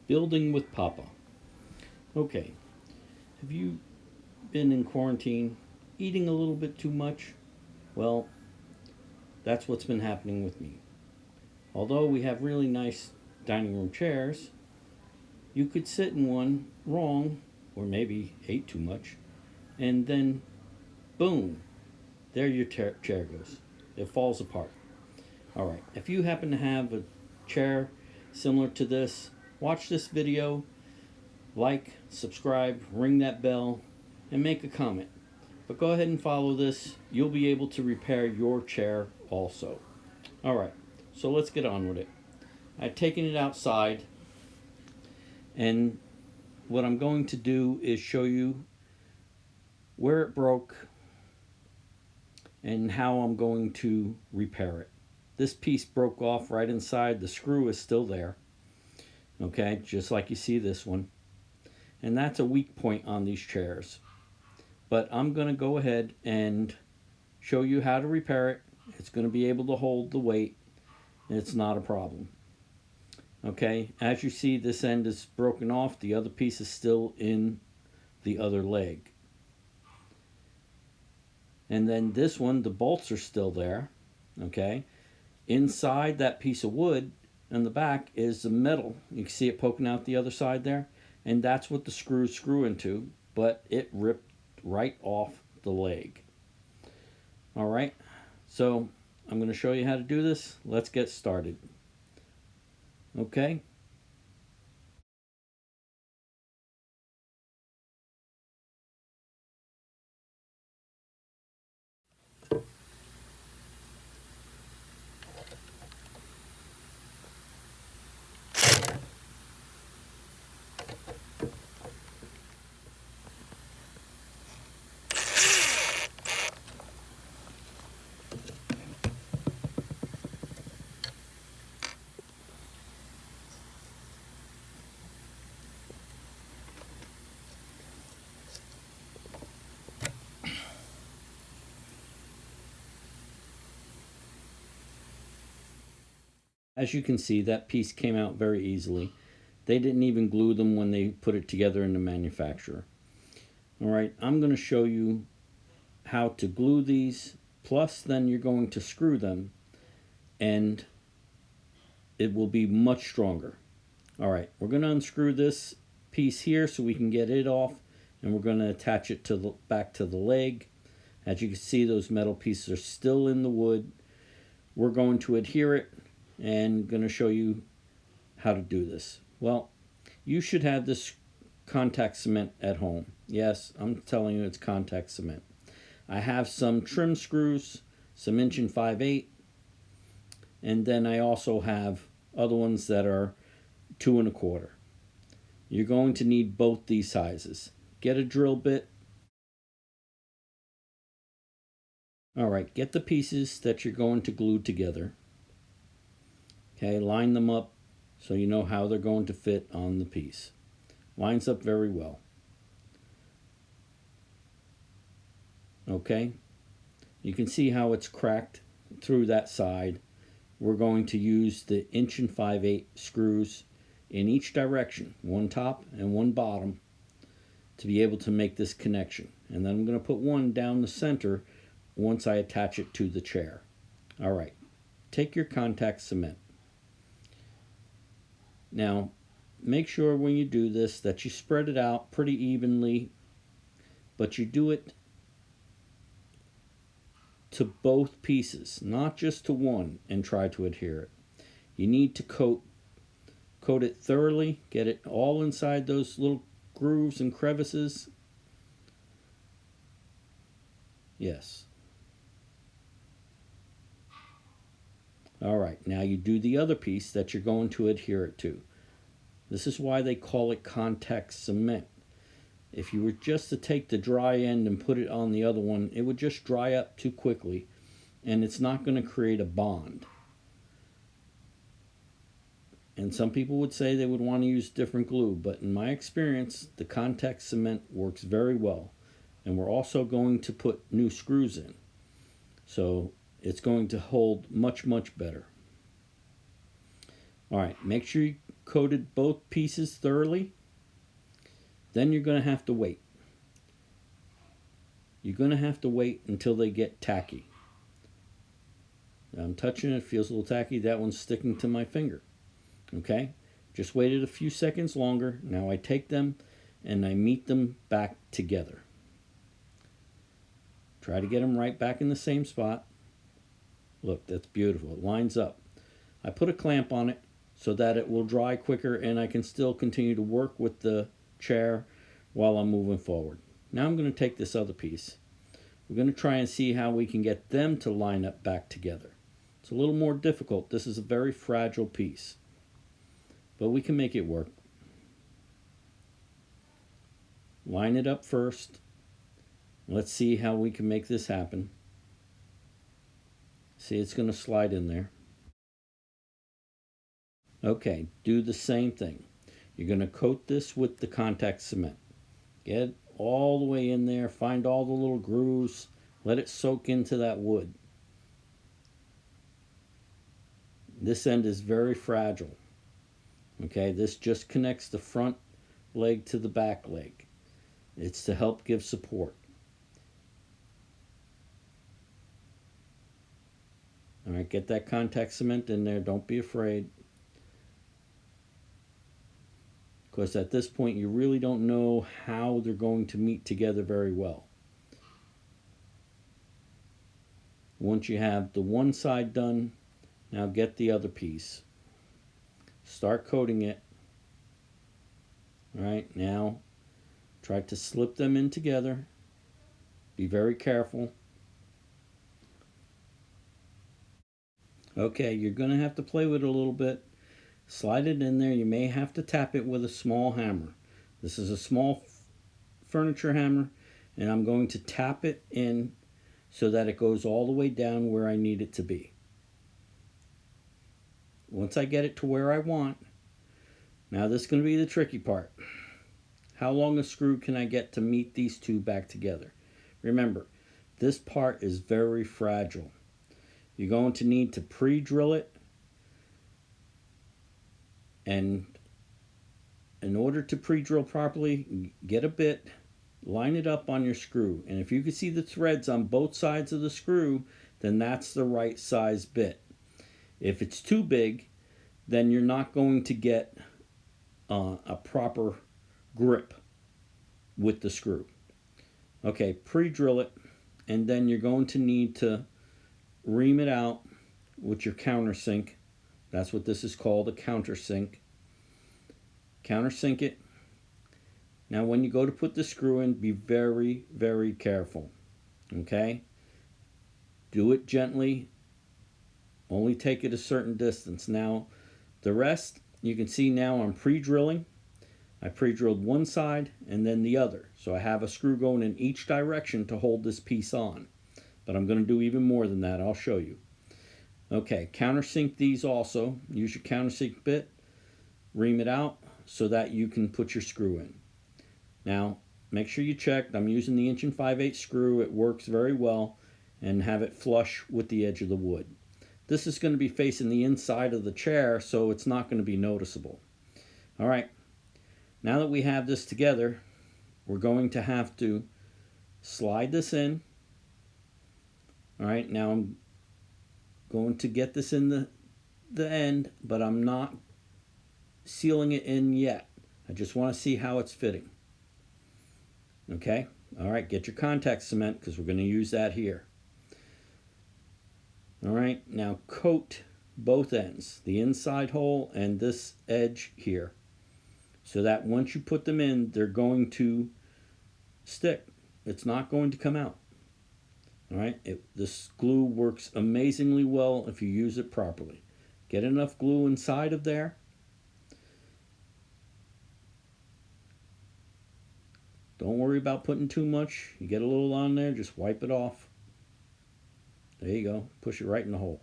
Building with Papa. Okay, have you been in quarantine eating a little bit too much? Well, that's what's been happening with me. Although we have really nice dining room chairs, you could sit in one wrong, or maybe ate too much, and then boom, there your chair goes. It falls apart. All right, if you happen to have a chair similar to this, watch this video, like, subscribe, ring that bell, and make a comment. But go ahead and follow this. You'll be able to repair your chair also. All right, so let's get on with it. I've taken it outside, and what I'm going to do is show you where it broke and how I'm going to repair it. This piece broke off right inside. The screw is still there, okay, just like you see this one. And that's a weak point on these chairs. But I'm going to go ahead and show you how to repair it. It's going to be able to hold the weight. It's not a problem. Okay, as you see, this end is broken off. The other piece is still in the other leg. And then this one, the bolts are still there. Okay, inside that piece of wood in the back is the metal. You can see it poking out the other side there. And that's what the screws screw into, but it ripped right off the leg. All right, so I'm going to show you how to do this. Let's get started. Okay. As you can see, that piece came out very easily. They didn't even glue them when they put it together in the manufacturer. All right, I'm going to show you how to glue these, plus then you're going to screw them, and it will be much stronger. All right, we're going to unscrew this piece here so we can get it off, and we're going to attach it to the back to the leg. As you can see, those metal pieces are still in the wood. We're going to adhere it and going to show you how to do this. Well, you should have this contact cement at home. Yes, I'm telling you, it's contact cement. I have some trim screws, some 1 5/8, and then I also have other ones that are 2 1/4. You're going to need both these sizes. Get a drill bit. All right, get the pieces that you're going to glue together. Okay, line them up so you know how they're going to fit on the piece. Lines up very well. Okay, you can see how it's cracked through that side. We're going to use the 1 5/8 screws in each direction, one top and one bottom, to be able to make this connection. And then I'm going to put one down the center once I attach it to the chair. All right, take your contact cement. Now, make sure when you do this that you spread it out pretty evenly, but you do it to both pieces, not just to one, and try to adhere it. You need to coat it thoroughly, get it all inside those little grooves and crevices. Yes. All right, now you do the other piece that you're going to adhere it to. This is why they call it contact cement. If you were just to take the dry end and put it on the other one, it would just dry up too quickly, and it's not going to create a bond. And some people would say they would want to use different glue, but in my experience, the contact cement works very well. And we're also going to put new screws in, so it's going to hold much, much better. All right, make sure you coated both pieces thoroughly, then you're going to have to wait. You're going to have to wait until they get tacky. I'm touching it, feels a little tacky. That one's sticking to my finger. Okay? Just waited a few seconds longer. Now I take them and I meet them back together. Try to get them right back in the same spot. Look, that's beautiful. It lines up. I put a clamp on it so that it will dry quicker and I can still continue to work with the chair while I'm moving forward. Now I'm going to take this other piece. We're going to try and see how we can get them to line up back together. It's a little more difficult. This is a very fragile piece, but we can make it work. Line it up first. Let's see how we can make this happen. See, it's going to slide in there. Okay, do the same thing. You're going to coat this with the contact cement. Get all the way in there, find all the little grooves, let it soak into that wood. This end is very fragile. Okay, this just connects the front leg to the back leg. It's to help give support. All right, get that contact cement in there. Don't be afraid. Because at this point, you really don't know how they're going to meet together very well. Once you have the one side done, now get the other piece. Start coating it. All right, now try to slip them in together. Be very careful. Okay, you're going to have to play with it a little bit. Slide it in there. You may have to tap it with a small hammer. This is a small furniture hammer, and I'm going to tap it in so that it goes all the way down where I need it to be. Once I get it to where I want, now this is going to be the tricky part. How long a screw can I get to meet these two back together? Remember, this part is very fragile. You're going to need to pre-drill it, and in order to pre-drill properly, get a bit, line it up on your screw, and if you can see the threads on both sides of the screw, then that's the right size bit. If it's too big, then you're not going to get a proper grip with the screw. Okay, pre-drill it, and then you're going to need to ream it out with your countersink. That's what this is called, a countersink. Countersink it. Now when you go to put the screw in, be very, very careful. Okay? Do it gently. Only take it a certain distance. Now, the rest, you can see now I'm pre-drilling. I pre-drilled one side and then the other. So I have a screw going in each direction to hold this piece on. But I'm going to do even more than that. I'll show you. Okay, countersink these also. Use your countersink bit. Ream it out so that you can put your screw in. Now, make sure you check. I'm using the 1 5/8" screw. It works very well. And have it flush with the edge of the wood. This is going to be facing the inside of the chair, so it's not going to be noticeable. All right, now that we have this together, we're going to have to slide this in. All right, now I'm going to get this in the end, but I'm not sealing it in yet. I just want to see how it's fitting. Okay, all right, get your contact cement because we're going to use that here. All right, now coat both ends, the inside hole and this edge here, so that once you put them in, they're going to stick. It's not going to come out. All right, this glue works amazingly well if you use it properly. Get enough glue inside of there. Don't worry about putting too much. You get a little on there, just wipe it off. There you go. Push it right in the hole.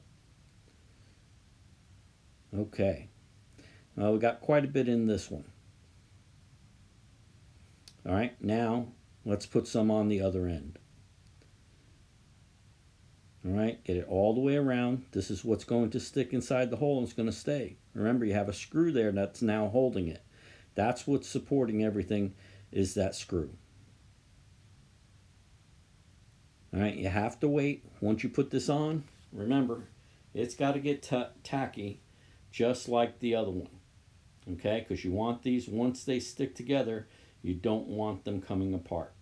Okay. We got quite a bit in this one. All right, now let's put some on the other end. All right, get it all the way around. This is what's going to stick inside the hole and it's going to stay. Remember, you have a screw there that's now holding it. That's what's supporting everything, is that screw. All right, you have to wait. Once you put this on, remember, it's got to get tacky just like the other one. Okay, because you want these, once they stick together, you don't want them coming apart.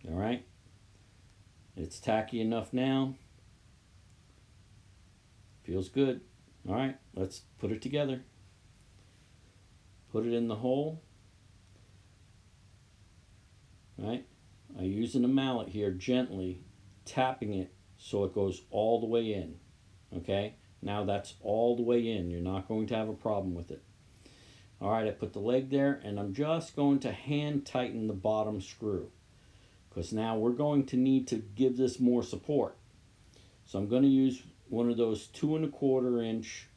All right, it's tacky enough now. Feels good. All right, let's put it together. Put it in the hole. All right, I'm using a mallet here, gently tapping it so it goes all the way in. Okay, now that's all the way in. You're not going to have a problem with it. All right, I put the leg there, and I'm just going to hand tighten the bottom screw, because now we're going to need to give this more support. So I'm going to use one of those 2 1/4 inch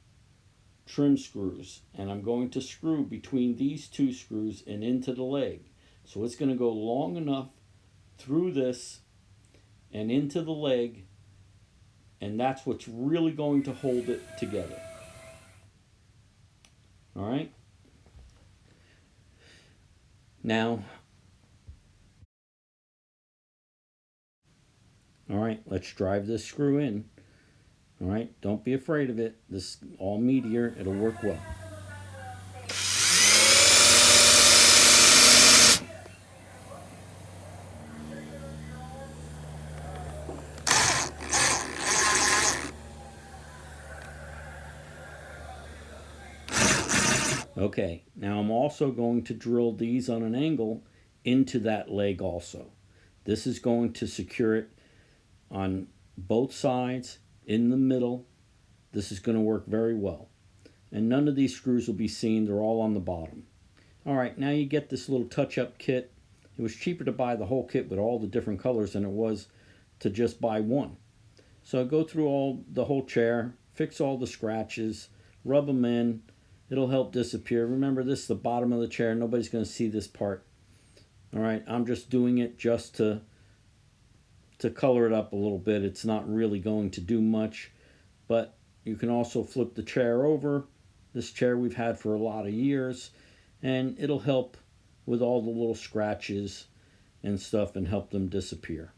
trim screws, and I'm going to screw between these 2 screws and into the leg. So it's going to go long enough through this and into the leg, and that's what's really going to hold it together. All right, now, all right, let's drive this screw in. All right, don't be afraid of it. This is all meteor, it'll work well. Okay, now I'm also going to drill these on an angle into that leg also. This is going to secure it on both sides, in the middle. This is going to work very well. And none of these screws will be seen, they're all on the bottom. All right, now you get this little touch-up kit. It was cheaper to buy the whole kit with all the different colors than it was to just buy one. So I go through the whole chair, fix all the scratches, rub them in. It'll help disappear. Remember, this is the bottom of the chair. Nobody's going to see this part. All right, I'm just doing it just to color it up a little bit. It's not really going to do much, but you can also flip the chair over. This chair we've had for a lot of years, and it'll help with all the little scratches and stuff and help them disappear.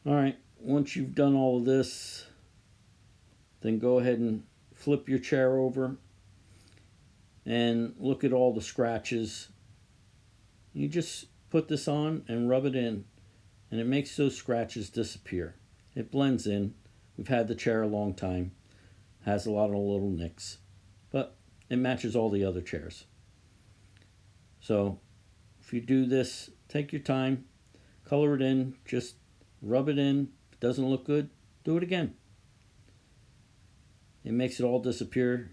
All right, once you've done all of this, then go ahead and flip your chair over and look at all the scratches. You just put this on and rub it in, and it makes those scratches disappear. It blends in. We've had the chair a long time. Has a lot of little nicks, but it matches all the other chairs. So if you do this, take your time, color it in, just rub it in. If it doesn't look good, do it again. It makes it all disappear,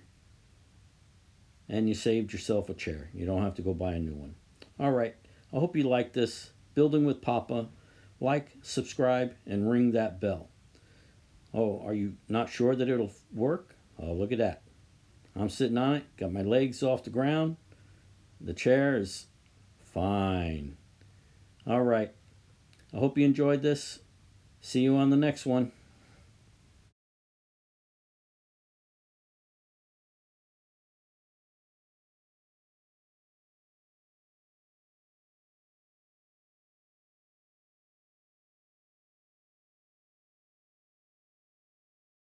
and you saved yourself a chair. You don't have to go buy a new one. All right, I hope you like this. Building with Papa. Like, subscribe, and ring that bell. Oh, are you not sure that it'll work? Oh, look at that. I'm sitting on it, got my legs off the ground. The chair is fine. All right, I hope you enjoyed this. See you on the next one.